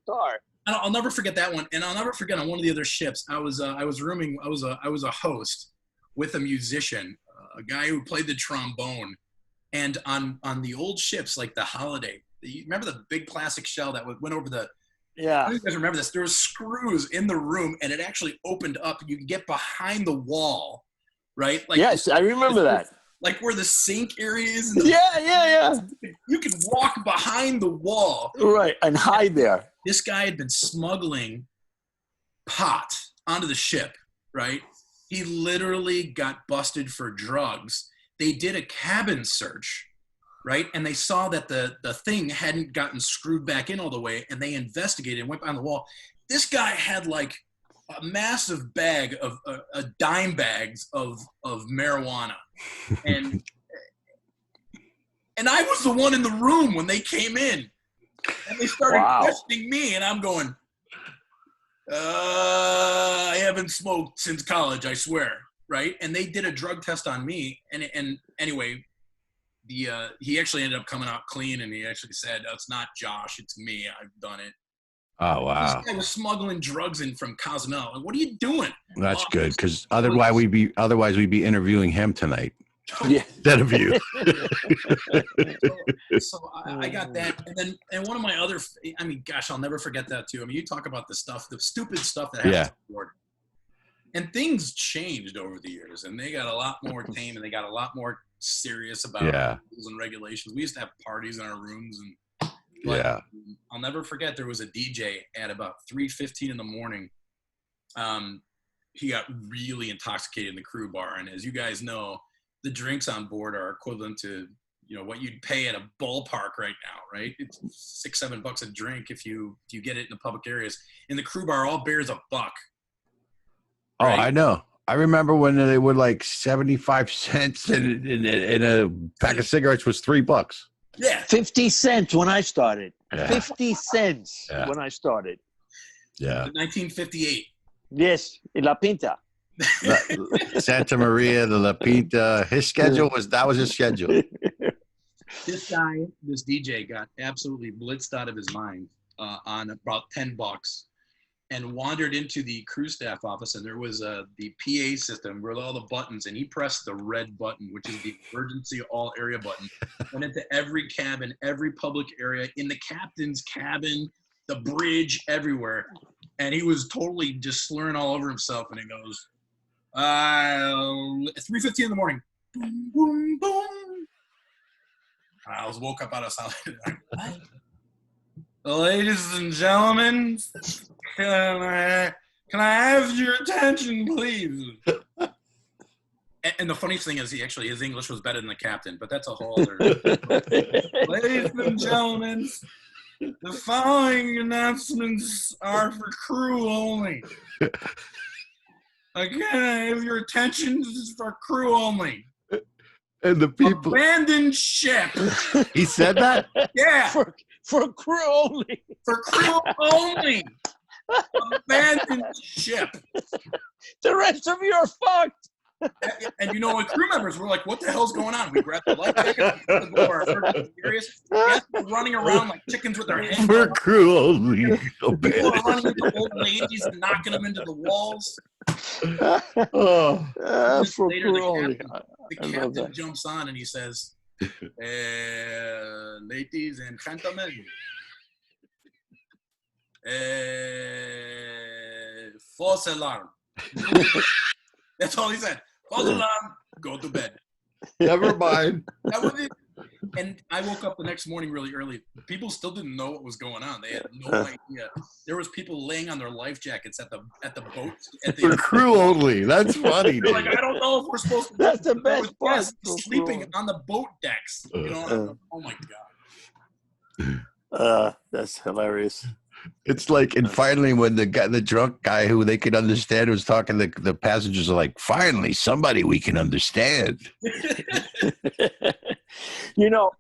car. I'll never forget that one, and I'll never forget on one of the other ships. I was a host with a musician, a guy who played the trombone, and on the old ships like the Holiday. You remember the big plastic shell that went over the? Yeah. I don't know if you guys remember this. There was screws in the room, and it actually opened up. You could get behind the wall, right? Like Yes, I remember that. Like where the sink area is. Yeah. You could walk behind the wall. Right, and hide there. This guy had been smuggling pot onto the ship, right? He literally got busted for drugs. They did a cabin search, right? And they saw that the thing hadn't gotten screwed back in all the way, and they investigated and went behind the wall. This guy had like a massive bag of dime bags of marijuana. And I was the one in the room when they came in. And they started questioning me, and I'm going, I haven't smoked since college, I swear, right? And they did a drug test on me, and anyway, he actually ended up coming out clean, and he actually said, "It's not Josh, it's me. I've done it." Oh wow! This guy was smuggling drugs in from Cozumel. Like, what are you doing? That's good, because otherwise we'd be interviewing him tonight. Yeah. Instead of you. So I got that, and one of my other, I mean, gosh, I'll never forget that too. I mean, you talk about the stupid stuff that happens on board, and things changed over the years, and they got a lot more tame, and they got a lot more serious about rules and regulations. We used to have parties in our rooms, and I'll never forget. There was a DJ at about 3:15 in the morning. He got really intoxicated in the crew bar, and as you guys know, the drinks on board are equivalent to, you know, what you'd pay at a ballpark right now, right? It's $6-7 a drink if you get it in the public areas. In the crew bar, all beers $1. Right? Oh, I know. I remember when they were like 75 cents and a pack of cigarettes was $3. Yeah. 50 cents when I started. Yeah. 50 cents when I started. Yeah. 1958. Yes, in La Pinta. Santa Maria, the La Pinta. His schedule was his schedule. This DJ got absolutely blitzed out of his mind on about $10 and wandered into the crew staff office, and there was the PA system with all the buttons, and he pressed the red button, which is the emergency all area button. Went into every cabin, every public area, in the captain's cabin, the bridge, everywhere. And he was totally just slurring all over himself, and he goes, 3:15 in the morning. Boom, boom, boom. I was woke up out of silence. Ladies and gentlemen, can I have your attention, please? And the funny thing is, his English was better than the captain, but that's a whole other. Ladies and gentlemen, the following announcements are for crew only. Again, I have your attention. This is for crew only. And the people abandoned ship. He said that? Yeah. For crew only. For crew only. Abandoned ship. The rest of you are fucked. And you know, like crew members were like, "What the hell's going on?" We grabbed the life jacket. We're running around like chickens with our hands. For crew only. People are running into old ladies and knocking them into the walls. For later, crew only. The captain jumps on and he says, "Ladies and gentlemen, false alarm." That's all he said. False alarm, go to bed. Never mind. That was it. And I woke up the next morning really early. People still didn't know what was going on. They had no idea. There was people laying on their life jackets at the boat. For crew only. That's funny. They're like, I don't know if we're supposed to. That's the best part. Sleeping on the boat decks. You know? Oh my god. That's hilarious. It's like, and finally, when the drunk guy who they could understand was talking, the passengers are like, "Finally, somebody we can understand." You know,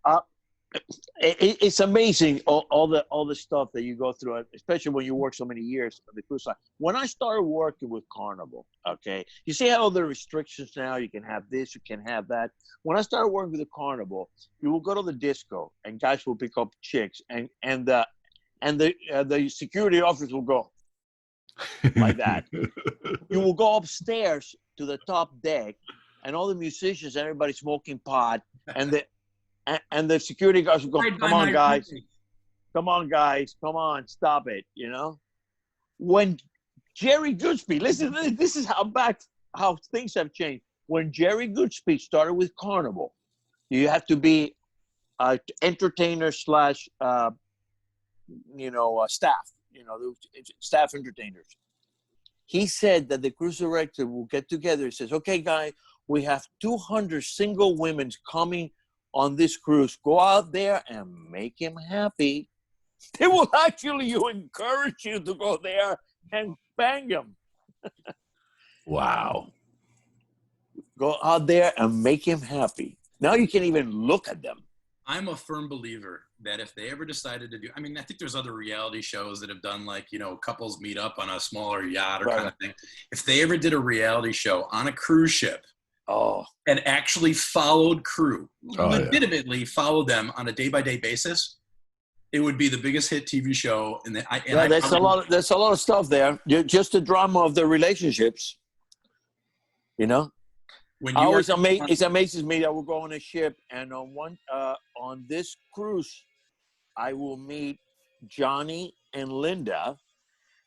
it's amazing all the stuff that you go through, especially when you work so many years on the cruise line. When I started working with Carnival, okay, you see how the restrictions now, you can have this, you can have that. When I started working with the Carnival, you will go to the disco and guys will pick up chicks, and the security officers will go like that. You will go upstairs to the top deck, and all the musicians, everybody smoking pot, and the security guards will go, "Come on, guys. Come on, guys. Come on, stop it." You know? When Jerry Goodspeed, listen, this is how things have changed. When Jerry Goodspeed started with Carnival, you have to be an entertainer / staff, staff entertainers. He said that the cruise director will get together. He says, "Okay, guys, we have 200 single women coming on this cruise. Go out there and make him happy." They will actually encourage you to go there and bang him. Wow. Go out there and make him happy. Now you can't even look at them. I'm a firm believer that if they ever decided to do, I mean, I think there's other reality shows that have done like, couples meet up on a smaller yacht or kind of thing. If they ever did a reality show on a cruise ship and actually followed crew, legitimately followed them on a day-by-day basis, it would be the biggest hit TV show. There's a lot of stuff there. Just the drama of the relationships, It amazes me that we'll go on a ship, and on this cruise, I will meet Johnny and Linda,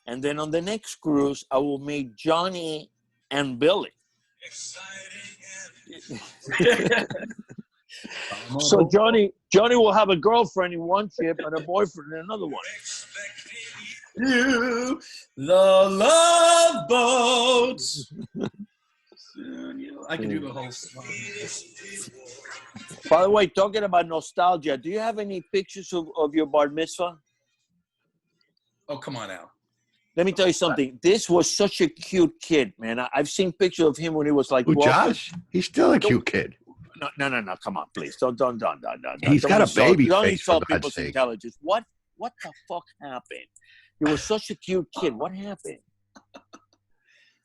and then on the next cruise, I will meet Johnny and Billy. So Johnny will have a girlfriend in one ship and a boyfriend in another one. You, the love boats. I can do the whole song. By the way, talking about nostalgia, do you have any pictures of your bar mitzvah? Oh, come on, Al. Let me tell you something. This was such a cute kid, man. I've seen pictures of him when he was like 12. Josh? He's still a cute kid. No. Come on, please. Don't. He's got a baby face, don't insult for God's people's sake. Intelligence. What the fuck happened? He was such a cute kid. What happened?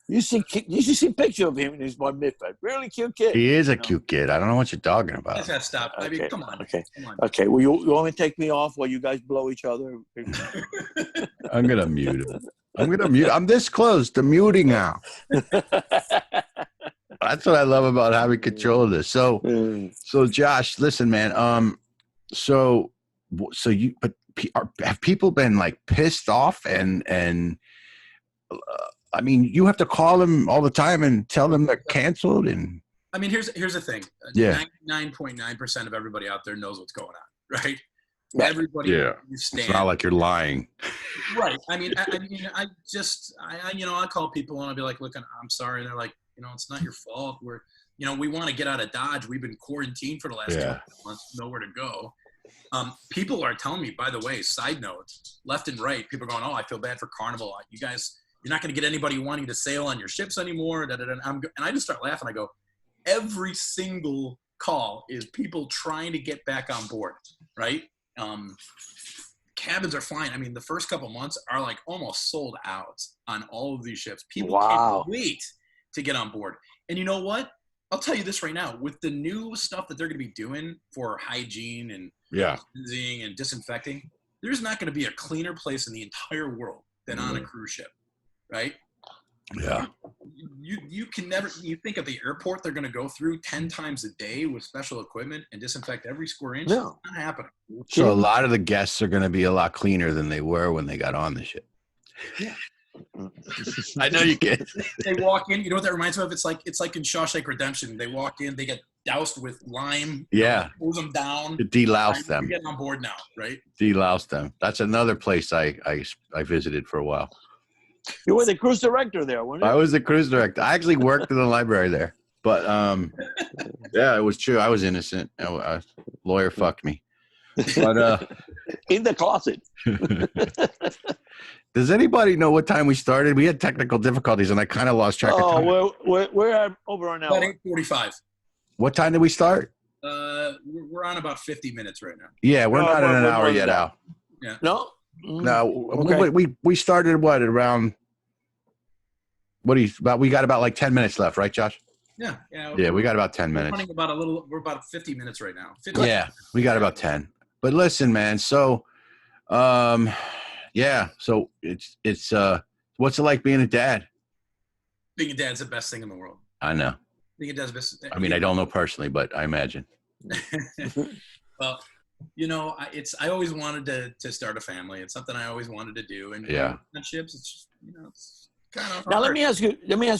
You should see a picture of him in his bar mitzvah. Really cute kid. He is a cute kid. I don't know what you're talking about. Let's have to stop. Okay. I mean, come on. Okay. Well, you want me to take me off while you guys blow each other? I'm going to mute him. I'm this close to muting now. That's what I love about having control of this. So Josh, listen, man. Have people been like pissed off and I mean, you have to call them all the time and tell them they're canceled. And I mean, here's the thing. Yeah. 99.9% of everybody out there knows what's going on, right? Right. Everybody It's understands. not like you're lying. Right. I mean, I call people and I'll be like, look, I'm sorry. And they're like, it's not your fault. We want to get out of Dodge. We've been quarantined for the last couple of months, nowhere to go. People are telling me, by the way, side note, left and right, people are going, oh, I feel bad for Carnival. You guys, you're not going to get anybody wanting to sail on your ships anymore. And I just start laughing. I go, every single call is people trying to get back on board, right? Cabins are fine. I mean, the first couple months are like almost sold out on all of these ships. People can't wait to get on board. And you know what? I'll tell you this right now. With the new stuff that they're going to be doing for hygiene and cleansing and disinfecting, there's not going to be a cleaner place in the entire world than on a cruise ship, right? Yeah. You can never. You think of the airport they're going to go through 10 times a day with special equipment and disinfect every square inch? No. It's not happening. So a lot of the guests are going to be a lot cleaner than they were when they got on the ship. Yeah. I know you can. They walk in. You know what that reminds me of? It's like in Shawshank Redemption. They walk in. They get doused with lime. Yeah. Hose them down. To delouse them. You're getting on board now, right? Delouse them. That's another place I visited for a while. You were the cruise director there, weren't you? I was the cruise director. I actually worked in the library there. But, yeah, it was true. I was innocent. A lawyer fucked me. But in the closet. Does anybody know what time we started? We had technical difficulties, and I kind of lost track of time. We're over an hour. About 8:45. What time did we start? We're on about 50 minutes right now. Yeah, we're not in an hour yet, Al. Yeah. No? No, Okay. we started what around? We got about like 10 minutes left, right, Josh? Yeah. Yeah, we got about 10 minutes. We're about 50 minutes right now. 50 Yeah, we got about 10. But listen, man. So, yeah. So it's what's it like being a dad? Being a dad's the best thing in the world. I know. Being a dad's the best. I mean, I don't know personally, but I imagine. Well, I always wanted to start a family. It's something I always wanted to do. And ships, it's just, it's kind of hard. Now let me ask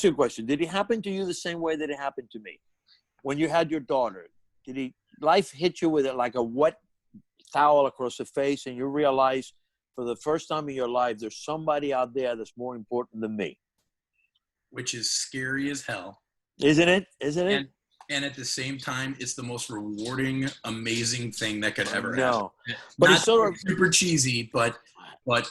you a question. Did it happen to you the same way that it happened to me? When you had your daughter, did life hit you with it like a wet towel across the face, and you realize for the first time in your life there's somebody out there that's more important than me? Which is scary as hell. Isn't it? And at the same time, it's the most rewarding, amazing thing that could ever happen. No, but not it's sort of super cheesy, but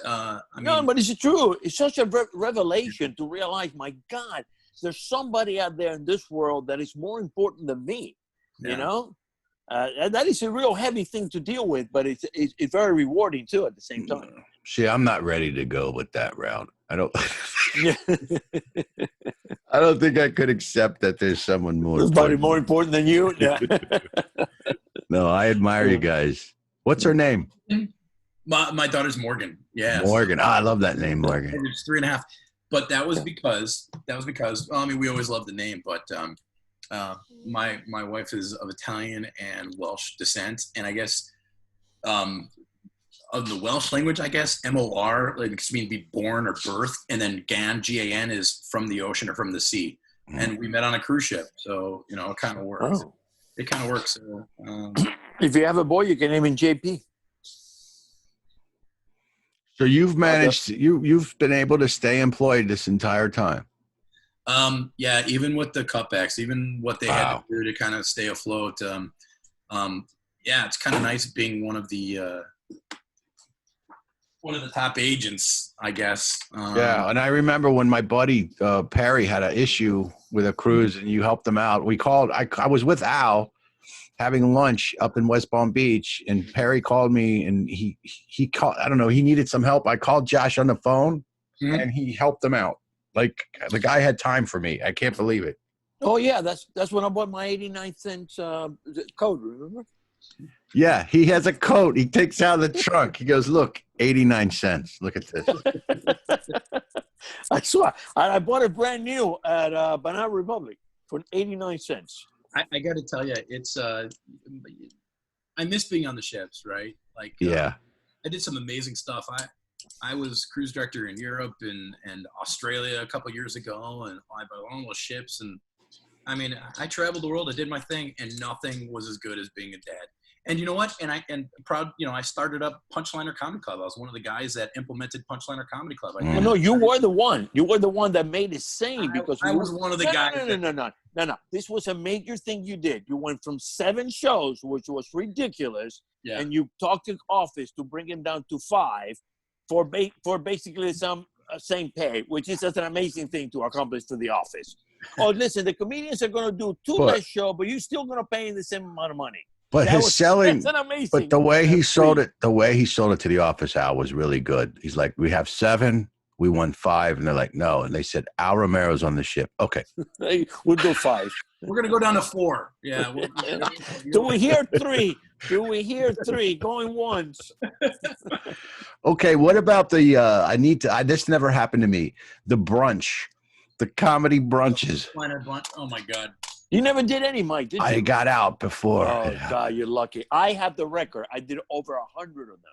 I mean, no, but it's true. It's such a revelation to realize, my God, there's somebody out there in this world that is more important than me. Yeah. You know, that is a real heavy thing to deal with, but it's very rewarding too at the same time. See, I'm not ready to go with that route. I don't. Yeah. I don't think I could accept that there's someone more. Somebody more important than you. Yeah. No, I admire you guys. What's her name? My daughter's Morgan. Yeah, Morgan. I love that name, Morgan. It's 3.5. But that was because. I mean, we always loved the name, but my wife is of Italian and Welsh descent, and I guess of the Welsh language, I guess MOR like means be born or birth, and then GAN GAN is from the ocean or from the sea, and we met on a cruise ship, so it kind of works. Oh. It kind of works. So, If you have a boy, you can name him JP. So you've managed. You've been able to stay employed this entire time. Yeah, even with the cutbacks, even what they had to do to kind of stay afloat. Yeah, it's kind of nice being one of the top agents, I guess. Yeah, and I remember when my buddy Perry had an issue with a cruise, and you helped him out. We called. I was with Al having lunch up in West Palm Beach, and Perry called me, and he called. I don't know. He needed some help. I called Josh on the phone, and he helped him out. Like the guy had time for me. I can't believe it. Oh yeah, that's when I bought my 89-cent coat. Remember? Yeah, he has a coat. He takes out the trunk. He goes, "Look, 89 cents. Look at this." I swear, I bought it brand new at Banana Republic for 89 cents. I got to tell you, it's I miss being on the ships, right? Like, yeah, I did some amazing stuff. I was cruise director in Europe and Australia a couple of years ago, and I bought all those ships, and I mean, I traveled the world. I did my thing, and nothing was as good as being a dad. And you know what? And proud, I started up Punchliner Comedy Club. I was one of the guys that implemented Punchliner Comedy Club. Well, no, you were the one. You were the one that made it sane because I was one of the guys. No. This was a major thing you did. You went from 7 shows, which was ridiculous, and you talked to office to bring him down to 5 for basically some same pay, which is just an amazing thing to accomplish to the office. Oh, listen, the comedians are going to do 2 less shows, but you're still going to pay the same amount of money. But that's an amazing. But the way he sold it to the office, Al, was really good. He's like, we have 7, we won 5, and they're like, no, and they said Al Romero's on the ship. Okay, we'll do 5. We're gonna go down to 4. Yeah. Do we hear 3? Do we hear 3 going once? Okay, what about the? This never happened to me. The brunch, the comedy brunches. Oh my God. You never did any, Mike, did you? I got out before. Oh, God, you're lucky. I have the record. I did over 100 of them.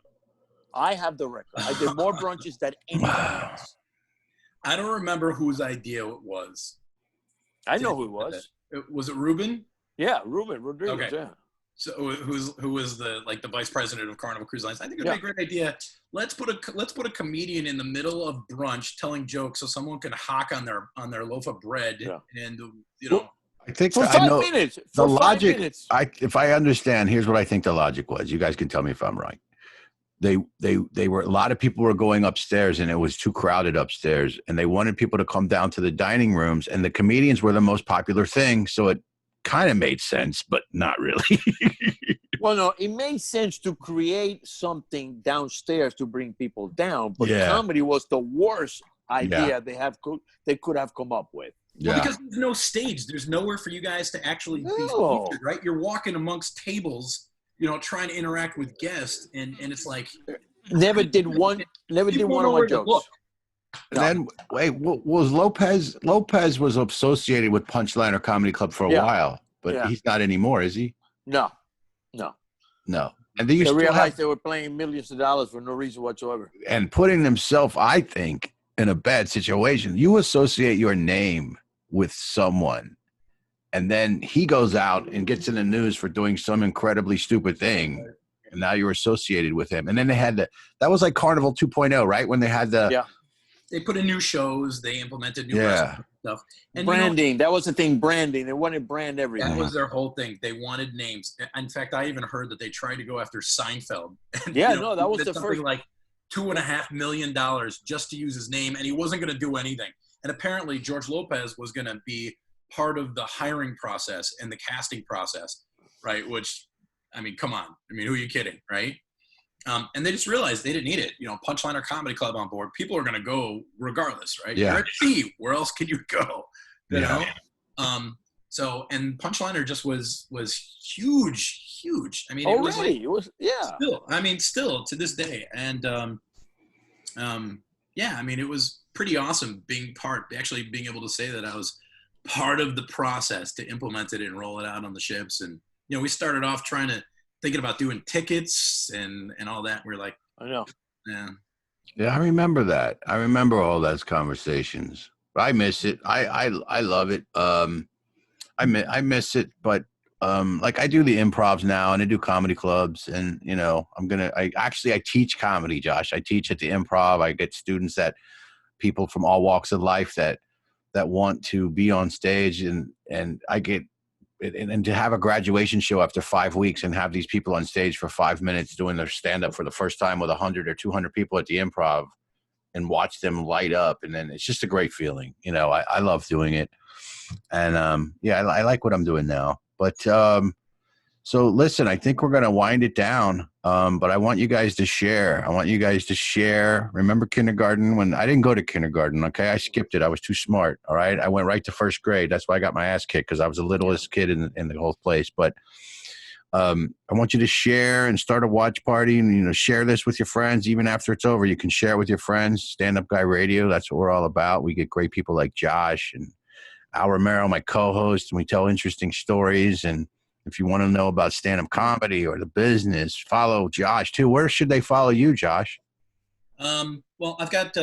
I have the record. I did more brunches than anybody else. I don't remember whose idea it was. I know who it was. Was it Ruben? Yeah, Ruben Rodriguez, okay. yeah. So who was the vice president of Carnival Cruise Lines? I think it'd be a great idea. Let's put a comedian in the middle of brunch telling jokes so someone can hawk on their loaf of bread and I think for 5 minutes. The logic. If I understand, here's what I think the logic was. You guys can tell me if I'm right. They were, a lot of people were going upstairs and it was too crowded upstairs, and they wanted people to come down to the dining rooms, and the comedians were the most popular thing, so it kind of made sense, but not really. Well, no, it made sense to create something downstairs to bring people down, but comedy was the worst idea they could have come up with. Well, because there's no stage. There's nowhere for you guys to actually be featured, right? You're walking amongst tables, trying to interact with guests, and it's like never did one of my jokes. And then wait, was Lopez was associated with Punchliner Comedy Club for a while, but he's not anymore, is he? No. And they realized they were playing millions of dollars for no reason whatsoever. And putting themselves, I think, in a bad situation. You associate your name with someone, and then he goes out and gets in the news for doing some incredibly stupid thing, and now you're associated with him. And then they had that was like Carnival 2.0, right? When they had they put in new shows, they implemented new stuff. And branding, that was the thing, branding. They wanted brand everything. That was their whole thing. They wanted names. In fact, I even heard that they tried to go after Seinfeld. And, that was the first. Like $2.5 million just to use his name, and he wasn't going to do anything. And apparently George Lopez was going to be part of the hiring process and the casting process, right? Which, I mean, come on. I mean, who are you kidding, right? And they just realized they didn't need it. Punchliner Comedy Club on board. People are going to go regardless, right? Yeah. You're at sea. Where else can you go? You know? So, and Punchliner just was huge. I mean, it was still to this day. And, I mean, it was pretty awesome being able to say that I was part of the process to implement it and roll it out on the ships. And, we started off thinking about doing tickets and all that. We're like, I know. Yeah, I remember that. I remember all those conversations. I miss it. I love it. I miss it, but like I do the improvs now and I do comedy clubs, and I teach comedy, Josh. I teach at the Improv. I get students people from all walks of life that want to be on stage, and I get and to have a graduation show after 5 weeks and have these people on stage for 5 minutes doing their stand-up for the first time with 100 or 200 people at the Improv and watch them light up. And then it's just a great feeling. I love doing it. And I like what I'm doing now. But so listen, I think we're going to wind it down. But I want you guys to share. Remember kindergarten? When I didn't go to kindergarten, okay? I skipped it. I was too smart, all right? I went right to first grade. That's why I got my ass kicked, because I was the littlest kid in the whole place. But I want you to share and start a watch party and, share this with your friends. Even after it's over, you can share it with your friends. Stand Up Guy Radio, that's what we're all about. We get great people like Josh and Al Romero, my co-host, and we tell interesting stories. And if you want to know about stand-up comedy or the business, follow Josh too. Where should they follow you, Josh? Well, I've got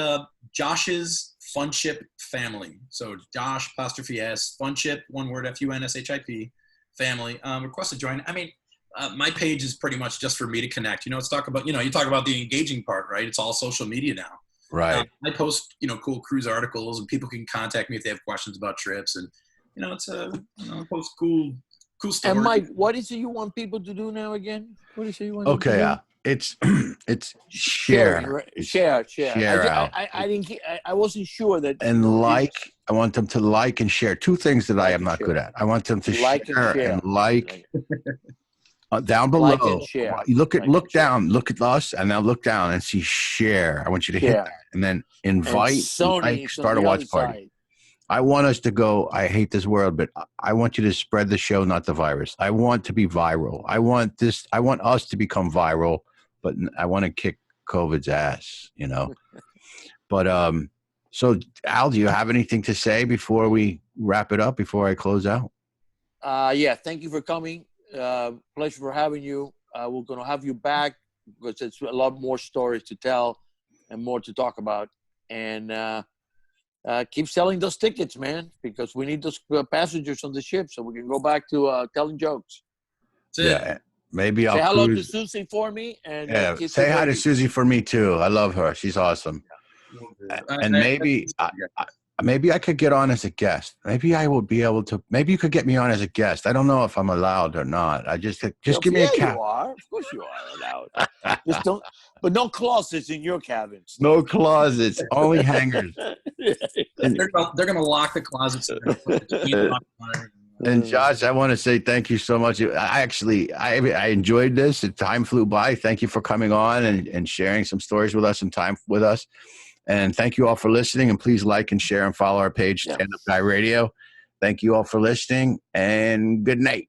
Josh's Funship Family. So Josh apostrophe S, Funship, one word, Funship family. Request to join. I mean, my page is pretty much just for me to connect. You know, it's talk about, you know, you talk about the engaging part, right? It's all social media now. Right. I post, you know, cool cruise articles, and people can contact me if they have questions about trips. And, you know, it's I post cool stories. And Mike, what is it you want people to do now again? What is it you want them to do? Okay. It's share. Share. Share out. I wasn't sure that. And I want them to like and share. Two things that I am not good at. I want them to share and like. Down below, Like and share. Look down, look at us, and now look down and see share. I want you to hit that, and then invite, start a watch party. I want us to go. I hate this world, but I want you to spread the show, not the virus. I want to be viral. I want us to become viral, but I want to kick COVID's ass, you know. But so Al, do you have anything to say before we wrap it up? Before I close out? Yeah. Thank you for coming. Pleasure for having you. We're going to have you back because it's a lot more stories to tell and more to talk about. And keep selling those tickets, man, because we need those passengers on the ship so we can go back to telling jokes. Yeah, maybe I'll say hello to Susie for me. And say hi to Susie for me too. I love her. She's awesome. And maybe I could get on as a guest. Maybe I will be able to. Maybe you could get me on as a guest. I don't know if I'm allowed or not. I just give me a cap. You are. Of course you are allowed. Just don't. But no closets in your cabins. No closets. Only hangers. They're gonna lock the closets. And Josh, I want to say thank you so much. I enjoyed this. The time flew by. Thank you for coming on and sharing some stories with us and time with us. And thank you all for listening. And please like and share and follow our page, Stand Up Guy Radio. Thank you all for listening, and good night.